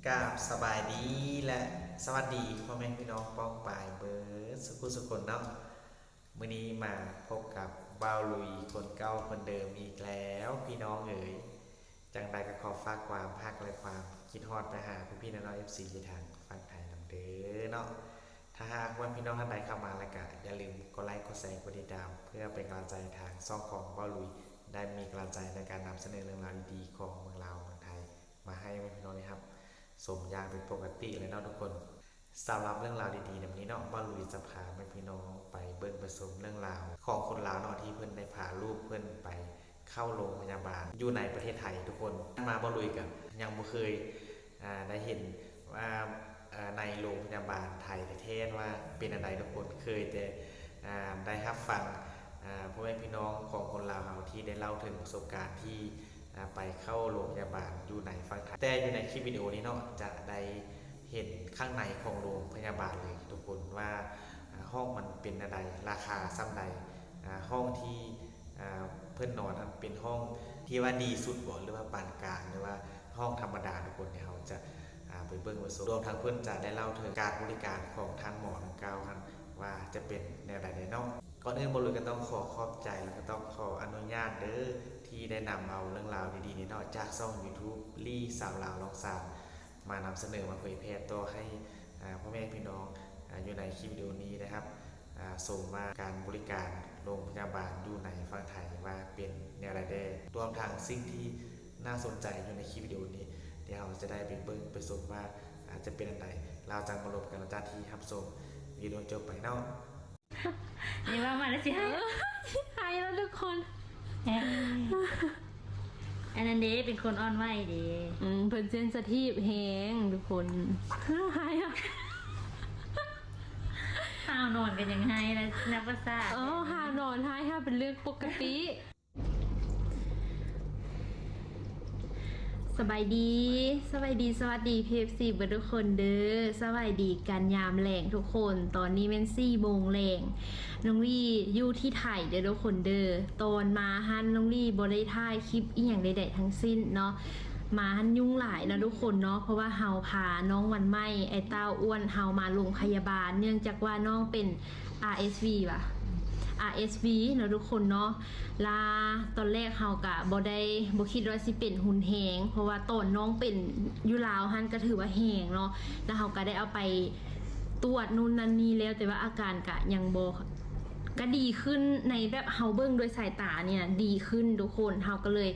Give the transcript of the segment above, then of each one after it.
กราบสบายดีและสวัสดีพ่อแม่พี่น้องป้องปายเบิร์ดสุขคนเนาะมื้อนี้มาพบกับบ่าวลุยคนเก่าคนเดิมอีกแล้วพี่น้องเอ๋ยจังใดก็ขอฝากความภาคและความคิดฮอดไปหาพี่น้อง FC ทางฝั่งไทยนำเด้อเนาะถ้าหากว่าพี่น้องท่านใดเข้ามาแล้วก็อย่าลืมกดไลค์กดแชร์กดติดตามเพื่อเป็นกำลังใจทางช่องของบ่าวลุยได้มีกำลังใจในการนำเสนอเรื่องราวดีๆของเมืองลาวเมืองไทยมาให้พี่น้องนะครับสมยางเป็นปกติเลยเนาะทุกคนสำหรับเรื่องราวดีๆแบบนี้เนาะบ้านลุยจะพาพี่น้องไปเบิ่งประสมเรื่องราวของคนลาวเนาะที่เพื่อนได้พาลูกเพื่อนไปเข้าโรงพยาบาลอยู่ในประเทศไทยทุกคนมาบ้านลุยกันยังไม่เคยได้เห็นว่าในโรงพยาบาลไทยประเทศว่าเป็นอะไรทุกคนเคยแต่ได้รับฟังพ่อแม่พี่น้องของคนลาวเราที่ได้เล่าถึงประสบการณ์ที่ไปเข้าโรงพยาบาลอยู่ในฝั่งไทยแต่อยู่ในคลิปวิดีโอนี้เนาะจะได้เห็นข้างในของโรงพยาบาลเลยทุกคนว่าห้องมันเป็นอะไรราคาซ้ำใดห้องที่เพื่อนนอนเป็นห้องที่ว่าดีสุดบ่หรือว่าปานกลางหรือว่าห้องธรรมดาทุกคนเนี่ยเขาจะไปเบิ่งประสบรวมทั้งเพื่อนจะได้เล่าถึงการบริการของท่านหมอทั้งเก้าท่านว่าจะเป็นแนวใดแนวเนาะก่อนอื่นบริก็ต้องขอขอบใจแล้วก็ต้องขออนุญาตเด้อที่ได้นำเอาเรื่องราวดีๆนี้เนาะจากช่อง YouTube ลี่สาวลาวลองสามมานำเสนอมาเผยแพร่ต่อให้พ่อแม่พี่น้องอยู่ในคลิปวิดีโอนี้นะครับส่งมาการบริการโรงพยาบาลอยู่ในฝั่งไทยว่าเป็นแนวใดได้รวมทั้งสิ่งที่น่าสนใจอยู่ในคลิปวิดีโอนี้เดี๋ยวเราจะได้ไปเบิ่งไปชมว่าจะเป็นอะไรเราจะมาลบกันหลังจากที่รับชมวิดีโอจบไปเนาะนี่ว่ามาแล้วสิหายแล้วทุกคนอันนั้นเด้เป็นคนอ่อนไหวเด้เพิ่นเซนซิทีฟแฮงทุกคนหายอ่ะข้าวนอนกันยังไงนะนับภาษาหานอนหายค่ะเป็นเรื่องปกติสบายดีสวัสดีPFC เบิดทุกคนเด้อสวัสดีกันยามแหลงทุกคนตอนนี้เป็น4 โมงแหลงน้องลี่อยู่ที่ไทยเด้อทุกคนเด้อตอนมาฮันน้องลี่บ่ได้ถ่ายคลิปอีหยังใดๆทั้งสิ้นเนาะมาฮันยุ่งหลายนะทุกคนเนาะเพราะว่าเฮาพาน้องวันไม่ไอ้เต้าอ้วนเฮามาโรงพยาบาลเนื่องจากว่าน้องเป็น RSV ว่ะRSV เนาะทุกคนเนาะลาตอนแรกเฮากะบ่คิดว่าสิเป็นหุ่นแหงเพราะว่าตอนน้องเป็นอยู่ลาวหันก็ถือว่าแหงเนาะแล้วเฮาก็ได้เอาไปตรวจนู่นนั่นนี่แล้วแต่ว่าอาการกะยังบ่ก็ดีขึ้นในแบบเฮาเบิ่งโดยสายตาเนี่ยดีขึ้นทุกคนเฮาก็เลย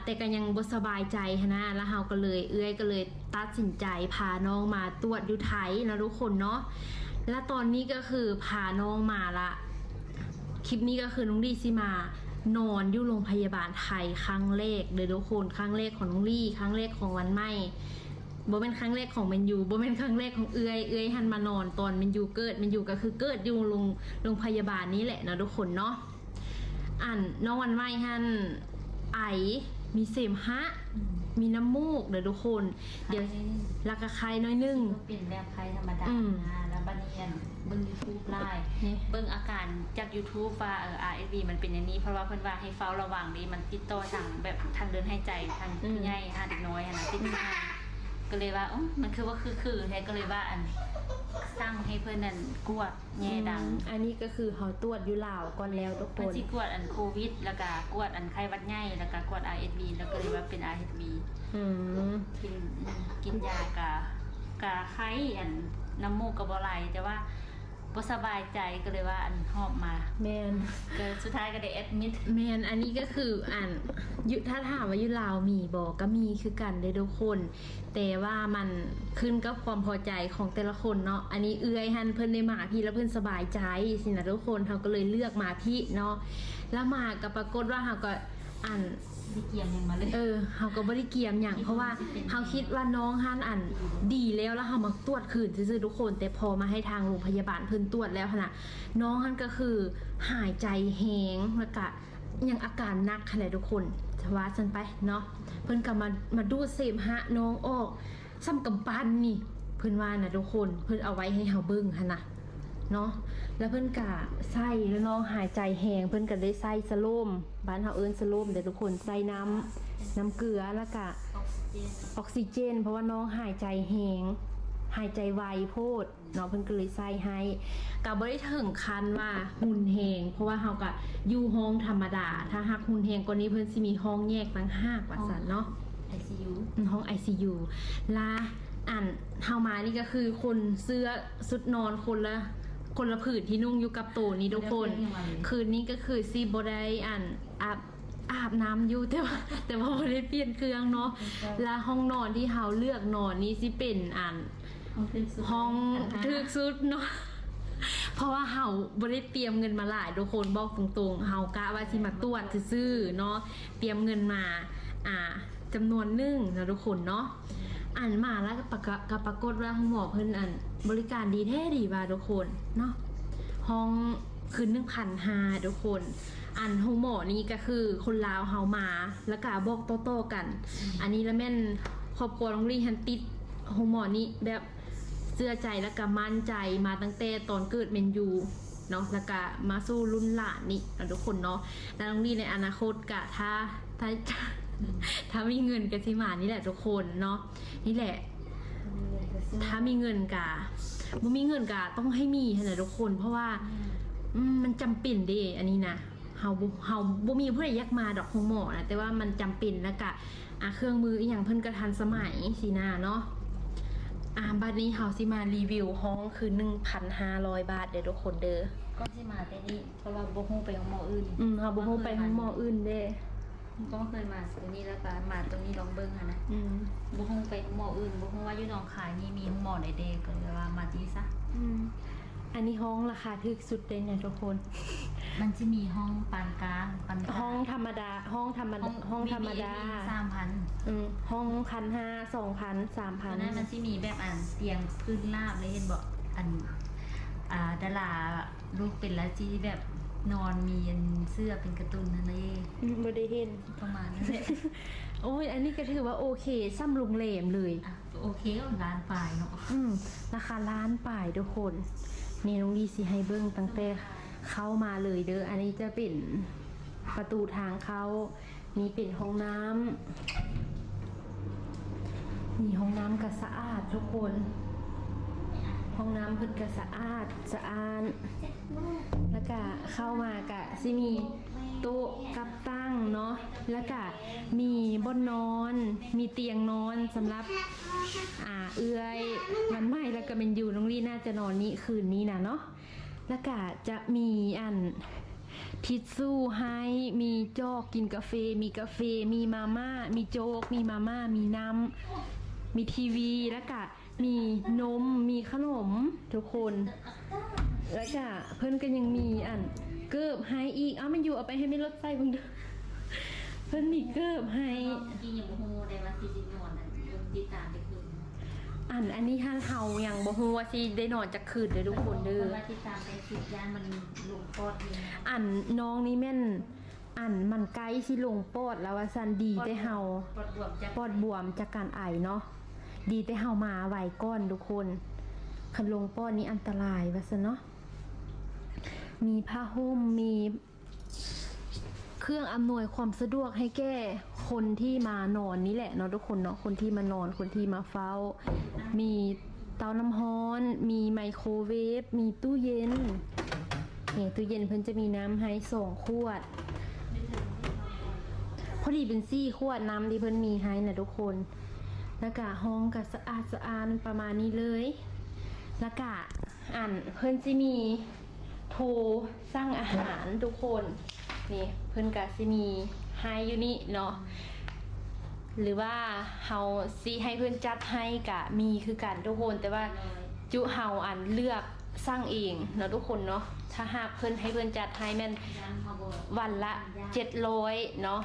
แต่ก็ยังบ่สบายใจนะแล้วเฮาก็เลยก็เลยตัดสินใจพาน้องมาตรวจอยู่ไทยนะทุกคนเนาะและตอนนี้ก็คือพาน้องมาละคลิปนี้ก็คือน้องลี่ซิมานอนอยู่โรงพยาบาลไทยครั้งแรกเลยทุกคนครั้งแรกของน้องลี่ครั้งแรกของวันไม่บ่เป็นครั้งแรกของเมนยูบ่เป็นครั้งแรกของเอื้อยหันมานอนตอนเมนยูเกิดเมนยูก็คือเกิดอยู่โรงพยาบาลนี้แหละนะทุกคนเนาะน้องวันไม่หันไอมีเสมหะมีน้ำมูกเด้อทุกคนเดี๋ยวแล้วก็ไข้น้อยนึงเป็นแบบไข้ธรรมดาแล้วบัดนี้เบิ่ง YouTube ไลฟ์เบิ่งอาการจาก YouTube ว่าRSV มันเป็นอย่างนี้เพราะว่าเพิ่นว่าให้เฝ้าระวังนี่มันติดต่อทางแบบทางเดินหายใจทางผู้ใหญ่เด็กน้อยนะติดง่ายก็เลยว่ามันคือว่าคือแท้ก็เลยว่าสร้างให้เพื่อนนั่นกวดแง่ดังอันนี้ก็คือเขาตรวจอยู่ลาวก่อนแล้วทุกคนมันสิกวดโควิดแล้วก็กวดไข้หวัดใหญ่แล้วก็กวด RSV แล้วก็เลยว่าเป็น RSV กินยากะไข้น้ำมูกก็บ่ไหลแต่ว่าบ่สบายใจก็เลยว่าหอบมาแมนก็สุดท้ายก็ได้แอดมิดแมนอันนี้ก็คือถ้าถามว่าอยู่ลาวมีบ่ก็มีคือกันได้ทุกคนแต่ว่ามันขึ้นกับความพอใจของแต่ละคนเนาะอันนี้หันเพิ่นได้มาพี่แล้วเพิ่นสบายใจสินะทุกคนเขาก็เลยเลือกมาพี่เนาะแล้วมาก็ปรากฏว่าเขาก็ได้เกียมยังมาเลยเฮาก็บ่ได้เกียมหยังเพราะว่าเฮาคิดว่าน้องฮั่นดีแล้วเฮามาตรวจคืนซื่อๆทุกคนแต่พอมาให้ทางโรงพยาบาลเพิ่นตรวจแล้วน่ะน้องฮั่นก็คือหายใจแฮงแล้วก็ยังอาการหนักขนาดทุกคนจะว่าซั่นไปเนาะเพิ่นก็มาดูดเสมหะน้องออกซ้ำกำปั้นนี่เพิ่นว่าน่ะทุกคนเพิ่นเอาไว้ให้เฮาเบิ่งหั่นน่ะเนาะแล้วเพิ่นกะไส้แล้วน้องหายใจแหงเพิ่นก็ได้ไส้สโลมบ้านเฮาเอิ้นสโลมเดี๋ยวทุกคนใส่น้ำเกลือแล้วก็ เจน ออกซิเจน เพราะว่าน้องหายใจแหงหายใจไวโพดน้องเพิ่นก็เลยใส่ให้ก็บ่ได้ถึงคันว่าหุ่นแหงเพราะว่าเฮาก็อยู่ห้องธรรมดา ถ้าหากหุ่นแหงกว่านี้เพิ่นสิมีห้องแยกต่างหากว่าซั่นเนาะ ICU ห้อง ICU ลาเฮามานี่ก็คือคนเสื้อสุดนอนคนละผืนที่นุ่งอยู่กับโตนี้ทุกคน คืนนี้ก็คือซีบ่ได้อาบน้ำอยู่แต่ว่าบ่ได้เปลี่ยนเครื่องเนาะและห้องนอนที่เฮาเลือกนอนนี่สิเป็นห้องถึกสุดเนาะเพราะว่าเฮาบ่ได้เตรียมเงินมาหลายทุกคนบอกตรงๆเฮากะว่าสิมาตรวจซื่อๆเนาะเตรียมเงินมาจำนวนหนึงนะทุกคนเนาะมาแล้วก็ปรากฏว่าหมอเพิ่นบริการดีแท้ดีว่าทุกคนเนาะห้องคืน 1,500 ทุกคนห้องหมอนี่ก็คือคนลาวเฮามาแล้วก็บอกโต้ๆกัน อันนี้แล้วแม่นครอบครัวน้องลี่ฮันติดห้องหมอนี่แบบเชื่อใจแล้วก็มั่นใจมาตั้งแต่ตอนเกิดเมนยูเนาะแล้วก็มาสู้รุ่นหลานนี่นะทุกคนเนาะแล้วน้องลี่ในอนาคตกะถ้ามีเงินก็สิมานี่แหละทุกคนเนาะนี่แหละถ้ามีเงินกะบ่มีเงินกะต้องให้มีนะทุกคนเพราะว่ามันจำเป็นเด้อันนี้นะเฮาบ่มีผู้ใดอยากมาดอกของหมอนะแต่ว่ามันจำเป็นแล้วก็เครื่องมืออีหยังเพิ่นก็ทันสมัยสินะเนาะบัดนี้เฮาสิมารีวิวห้องคือ 1,500 บาทเด้อทุกคนเด้อ ก็สิมาแต่นี่เพราะว่าบ่ฮู้ไปของหมออื่น เฮาบ่ฮู้ไปห้องหมออื่นเด้ ก็เคยมาตรงนี้แล้วก็มาตรงนี้ลองเบิ่งค่ะนะบ่ฮู้ไปของหมออื่นบ่ฮู้ว่าอยู่หนองคายนี่มีหมอใดๆก็เลยว่ามาที่ซะ อันนี้ห้องราคาถูกสุดเลยเนี่ยทุกคน มันจะมีห้องปานกลางปานกลาง ห้องธรรมดา ห้องธรรมดา 3,000 ห้อง 1,500 2,000 3,000 นั้นมันสิมีแบบเตียงพื้นราบเลยเห็นบ่ดาราลูกเป็นแล้วที่แบบนอนมีเสื้อเป็นการ์ตูนนั่นเอง บ่ได้เห็น ประมาณนั้นแหละ โอ้ยอันนี้ก็ถือว่าโอเคซ้ำโรงแรมเลย โอเคก็ร้านปลายเนาะ ราคาล้านป่ายทุกคนนี่น้องดีสิให้เบิ้งตั้งแต่เข้ามาเลยเด้ออันนี้จะเป็นประตูทางเข้านี่เป็นห้องน้ำนี่ห้องน้ำก็สะอาดทุกคน ห้องน้ำเพิ่นก็สะอาดแล้วก็เข้ามากะสิมีโต๊ะกับตั้งเนาะแล้วก็มีบ่อนนอนมีเตียงนอนสำหรับเอื้อยมันไม่แล้วก็เป็นอยู่น้องลี่น่าจะนอนนี้คืนนี้นะเนาะแล้วก็จะมีทิชชู่ให้มีจอกกินกาแฟมีกาแฟมีมาม่ามีโจ๊กมีมาม่ามีน้ำมีทีวีแล้วก็มีนมมีขนมทุกคนแล้วก็เพิ่นก็ยังมีเกิบให้อีกมันอยู่เอาไปให้ไม่ลดไส้เพิ่งเด้อเพิ่นมีเกิบให้ กินอย่างบ่ฮู้ได้ว่าสินอนติดตามได้คืน อันนี้ท่านเฮายังบ่ฮู้ว่าสิได้นอนจักคืนเด้อทุกคนเด้อ ว่าติดตามไป10ย่านมันลงปอดเอง น้องนี่แม่นมันไกลสิลงปอดแล้วว่าซั่นดีแต่เฮาปอดบวมจากการไอเนาะดีแต่เฮามาไวก่อนทุกคนคันลงปอดนี่อันตรายว่าซั่นเนาะมีผ้าห่มมีเครื่องอำนวยความสะดวกให้แก่คนที่มานอนนี่แหละเนาะทุกคนเนาะคนที่มานอนคนที่มาเฝ้ามีเตาน้ำร้อนมีไมโครเวฟมีตู้เย็นนี่ตู้เย็นเพิ่นจะมีน้ำให้2 ขวดพอดีเป็น4 ขวดน้ำที่เพิ่นมีให้นะทุกคนแล้วก็ห้องก็สะอาดสะอ้านประมาณนี้เลยแล้วก็เพิ่นสิมีโทรสั่งอาหารทุกคนนี่เพิ่นก็สิมีให้อยู่นี่เนาะหรือว่าเฮาสิให้เพิ่นจัดให้ก็มีคือกันทุกคนแต่ว่าจุเฮาเลือกสั่งเองเนาะทุกคนเนาะถ้าหากเพิ่นให้เพิ่นจัดให้แม่นวันละ700เนาะ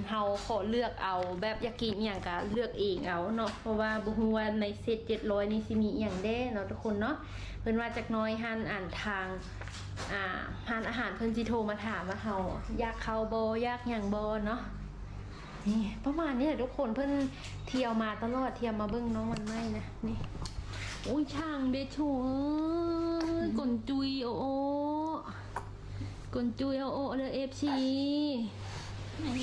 เฮาขอเลือกเอาแบบอยากกินอหย่างก็เลือกเองเอาเนาะเพราะว่าบ่ฮู้ว่าในเซต700นี่สิมีอีหยังแด้เนาะทุกคนเนาะเพิ่นว่าจักน้อยหันทางร้านอาหารเพิ่นสิโทรมาถามว่าเฮาอยากเข้าบ่อยากหยังบ่เนาะนี่ประมาณนี้แหละทุกคนเพิ่นเที่ยวมาตลอดเที่ยวมาเบิ่งน้องมันไม่นะนี่อุ้ยช่างเด้โถกนจุยโอกนจุยโอเลย FC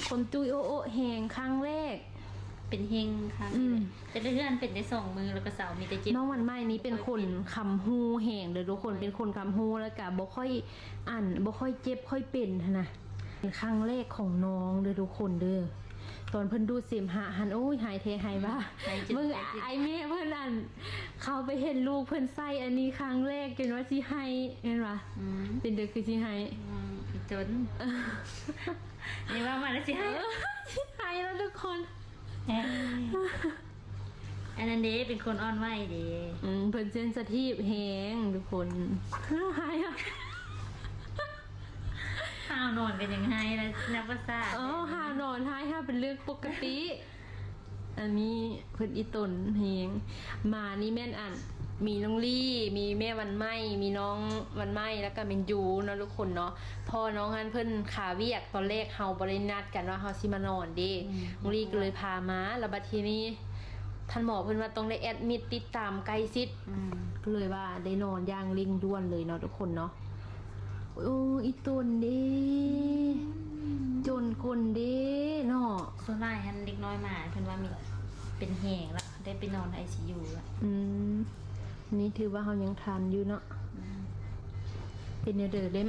คนจุยโอแหงครั้งแรก เป็นเฮงครั้งนี้แหละแต่เรื่องเป็นได้2 มือแล้วก็เสามีแต่เจ็บ น้องวันใหม่นี้เป็นคนคำฮู้แห่งเลยทุกคนเป็นคนคำฮู้แล้วก็บ่ค่อยบ่ค่อยเจ็บค่อยเป็นหั้นนะเป็นครั้งแรกของน้องเลยทุกคนเด้อตอนเพิ่นดูดเสมหะหันโอ้ยหายเทหายว่ามึงไอแม่เพิ่นเขาไปเห็นลูกเพิ่นใส่อันนี้ครั้งแรกจนว่าสิให้เห็นปะเป็นเด้อคือสิให้ จนนี่ว่ามาแล้วสิให้ สิให้แล้วทุกคน อันนั้นเด้เป็นคนอ่อนไหวเด้ เพิ่นเซนซิทีฟแฮงทุกคนหายอ่ะ ข้าวนอนกันยังไงแล้วนับภาษา หานอนหายค่ะเป็นเรื่องปกติ อันนี้เพิ่นอีตนแฮงมานี่แม่นมีน้องลี่มีแม่วันไม้มีน้องวันไม้แล้วก็เมนยูเนาะทุกคนเนาะพอน้องฮันเพิ่นขาเวียกตอนแรกเฮาบ่ได้นัดกันว่าเฮาสิมานอนเด้น้องลี่ก็เลยพามาแล้วบัดทีนี้ท่านหมอเพิ่นว่าต้องได้แอดมิดติดตามใกล้ชิดก็เลยว่าได้นอนอย่างเร่งด่วนเลยเนาะทุกคนเนาะโอ้อีตนเด้จนคนเด้เนาะ ส่วนหลายหันเด็กน้อยมาเพิ่นว่ามีเป็นแหงแล้วได้ไปนอน ICU แล้ว นี่ถือว่าเฮายังทันอยู่เนาะเป็นเด้อเล่ม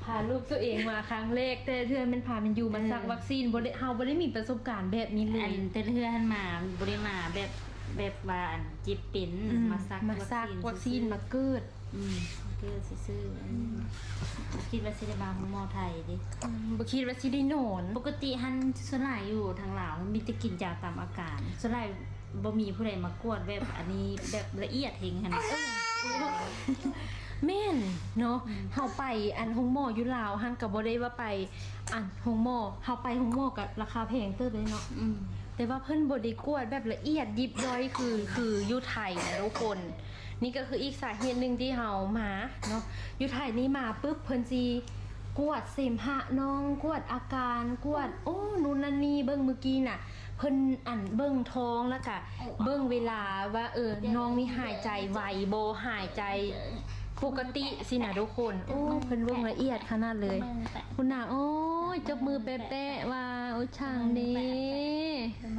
พาลูกตัวเองมาครั้งแรกแต่เทื่อมันพามันอยู่มาซักวัคซีนบ่ได้เฮาบ่ได้มีประสบการณ์แบบนี้เลย อันแต่เทื่อหันมาบ่ได้มาแบบว่าอันจิบเป็นมาซัก วัคซีนมาเกิด เกิดซื่อๆคิดว่าสิได้มาของหมอไทยดิ บ่คิดว่าสิได้นอน ปกติหันส่วนหลายอยู่ทางลาวมันมีแต่กินยาตามอาการส่วนหลายบ่มีผู้ใดมากวดแบบอันนี้แบบละเอียดเฮงหั่น แม่นเนาะเฮาไปโรงหมออยู่ลาวหันก็บ่ได้ว่าไปโรงหมอเฮาไปโรงหมอก็ราคาแพงเติบเลยเนาะแต่ว่าเพิ่นบ่ได้กวดแบบละเอียดยิบย่อยคืออยู่ไทยนะทุกคนนี่ก็คืออีกสาเหตุหนึ่งที่เฮามาเนาะอยู่ไทยนี่มาปุ๊บเพิ่นสิกวดเสมหะน้องกวดอาการกวดโอ้นู่นนั่นนี่เบิ่งเมื่อกี้น่ะเพิ่นเบิ่งท้องแล้วก็เบิ่งเวลาว่าน้องนี่หายใจไหวบ่หายใจปกติสินะทุกคนโอ้เพิ่นเบิ่งละเอียดขนาดเลยคุณน่ะโอ้ยจับมือแปะๆว่าโอ้ช่างเด้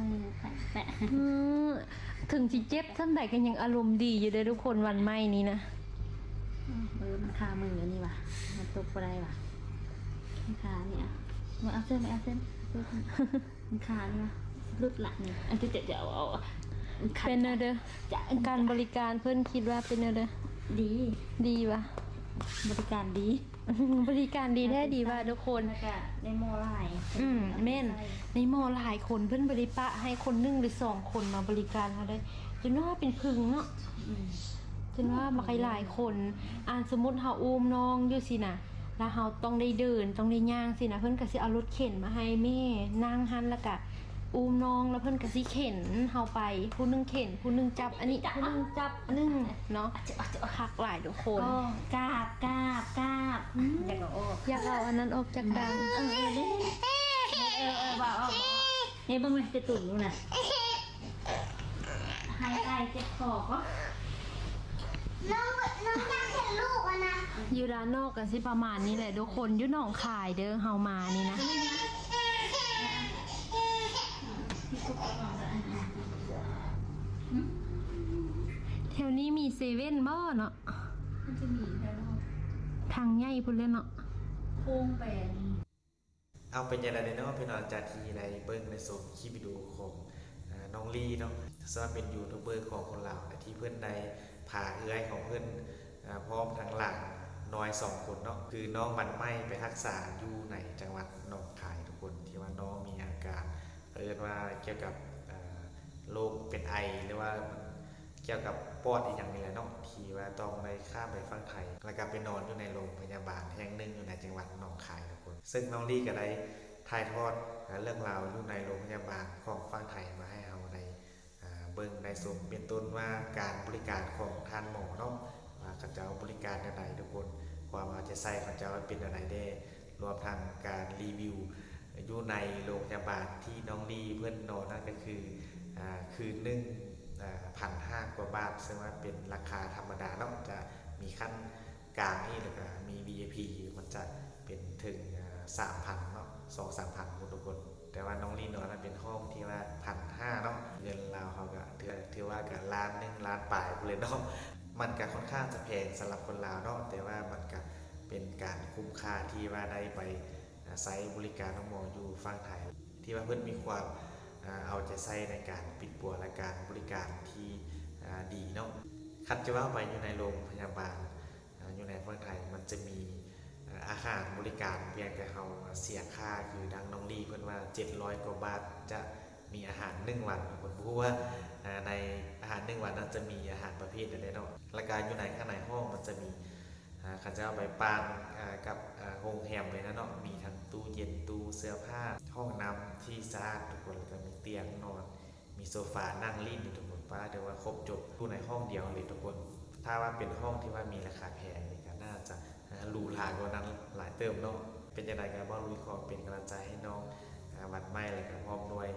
มือแปะ ถึงสิเจ็บท่านใดกันยังอารมณ์ดีอยู่เด้อทุกคนวันไหม้นี้นะ มันคามือนี่ว่ะมันตกบ่ได้ว่ะมันคาเนี่ยมาเอาเส้นมันคานี่ว่ะลุดหลักนี่อันที่จะเอาเป็นเด้อการบริการเพิ่นคิดว่าเป็นเด้อ ดีวะ บริการดี บริการดีแท้ดีว่าทุกคน แล้วก็ในโมไลน์ แม่นในหมอหลายคนเพิ่นบริปะให้คน1หรือ2คนมาบริการเขาได้จนว่าเป็นพึ่งเนาะจนว่ามาหลายคนสมมุติเฮาอุ้มน้องอยู่สินะแล้วเฮาต้องได้เดินต้องได้ย่างสินะเพิ่นก็สิเอารถเข็นมาให้แม่นั่งหันแล้วก็อุ้มน้องแล้วเพิ่นก็สิเข็นเฮาไปผู้นึงเข็นผู้นึงจับอันนี้ผู้นึงจับอันนึงเนาะคักหลายทุกคน กราบอยากเอาอยากเอาอันนั้นออกจากดังว่าเนี่ยบ้างไหมจะตุ่นนู่นน่ะหายใจเจ็บคอก็น้องอยากเห็นลูกอะนะ อยู่ด้านนอกกันสิประมาณนี้แหละทุกคนอยู่หนองคายเด้อเฮามานี่นะแถวนี้มีเซเว่นบ่เนาะ มันจะมีแค่รอบ ทางใหญ่พุ่นเลยเนาะ โค้งแปลง เอาเป็นยังไงเนาะพี่น้องจากที่ในเบิ้งในชมคลิปวิดีโอของน้องลี่เนาะสำหรับเป็นยูทูบเบอร์ของคนลาวที่เพื่อนในพาเอื้อยของเพื่อนพร้อมทั้งหลังน้อย2คนเนาะคือน้องมันไม่ไปรักษาอยู่ในจังหวัดหนองคายทุกคนที่ว่าน้องมีอาการเรียกว่าเกี่ยวกับโรคเป็นไอหรือว่าเกี่ยวกับปอดอีกอย่างนึงแหละเนาะที่ว่าต้องไปข้ามไปฝั่งไทยแล้วก็ไปนอนอยู่ในโรงพยาบาลแห่งหนึ่งอยู่ในจังหวัดหนองคายทุกคนซึ่งน้องลี่ก็ได้ถ่ายทอดเรื่องราวอยู่ในโรงพยาบาลของฝั่งไทยมาให้เราในเบิ่งในสมเป็นต้นว่าการบริการของท่านหมอเนาะว่าเขาจะบริการอะไรทุกคนความเอาใจใส่เขาจะเป็นอะไรได้รวมทางการรีวิวอยู่ในโรงพยาบาลที่น้องลี่เพื่อนนอนนั่นก็คือคืนหนึ่ง1,500 กว่าบาทซึ่งว่าเป็นราคาธรรมดาเนาะจะมีขั้นกลางนี่แล้วก็มี VIP มันจะเป็นถึง 3,000 เนาะ 2-3,000 ทุกคน แต่ว่าน้องลีนอนนั้นเป็นห้องที่ว่า1,500เนาะเงินลาวเขาก็ถือว่ากับล้านหนึ่งล้านปลายไปเลยเนาะมันก็ค่อนข้างจะแพงสำหรับคนลาวเนาะแต่ว่ามันก็เป็นการคุ้มค่าที่ว่าได้ไปใช้บริการน้องหมออยู่ฝั่งไทยที่ว่าเพิ่นมีความเอาใจใส่ในการปิดปัวและการบริการที่ดีเนาะคัดจะว่าไปอยู่ในโรงพยาบาลอยู่ในฝั่งไทยมันจะมีอาหารบริการเพียงแต่เขาเสียค่าคือดังน้องลีเพิ่นว่า700กว่าบาทจะมีอาหาร1วันผมรู้ว่าในอาหาร1วันนั้นจะมีอาหารประเภทใดๆเนาะและการอยู่ในข้างในห้องมันจะมีเขาจะเอาไปปานกับโรงแรมเลยนะเนาะมีทั้งตู้เย็นตู้เสื้อผ้าห้องน้ำที่สะอาดทุกคนแล้วก็มีเตียงนอนมีโซฟานั่งรีดอยู่ทุกคนป้าเดี๋ยวว่าครบจบอยู่ในห้องเดียวเลยทุกคนถ้าว่าเป็นห้องที่ว่ามีราคาแพงนี่ก็น่าจะหรูหรากว่านั้นหลายเติมเนาะเป็นยังไงกันบ้างลุยขอเป็นกำลังใจให้น้องวันใหม่เลยกับพร้อมด้วย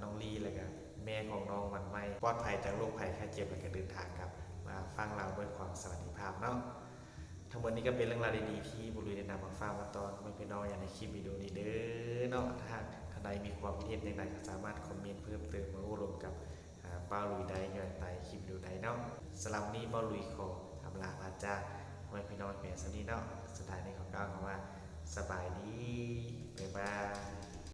น้องลีเลยกับแม่ของน้องวันใหม่ปลอดภัยจากโรคภัยไข้เจ็บและก็เดินทางกลับมาฟังเราด้วยความสวัสดิภาพเนาะทั้งหมดนี้ก็เป็นเรื่องราวดีๆที่บุรุษได้นำมาฝากมาตอนไม่เป็นน้องอย่างในคลิปวิดีโอนี้เด้อเนาะถ้าใดมีความคิดเห็นอย่างไรก็สามารถคอมเมนต์เพิ่มเติมมาร่วมกับป้าลุยได้ย้อนใต้คลิปวิดีโอใดเนาะสำหรับนี้ป้าลุยขออำลาพาจากไม่เป็นน้องเพียงสักนิดเนาะสุดท้ายนี้ขอกล่าวคำว่าสบายดีบ๊ายบาย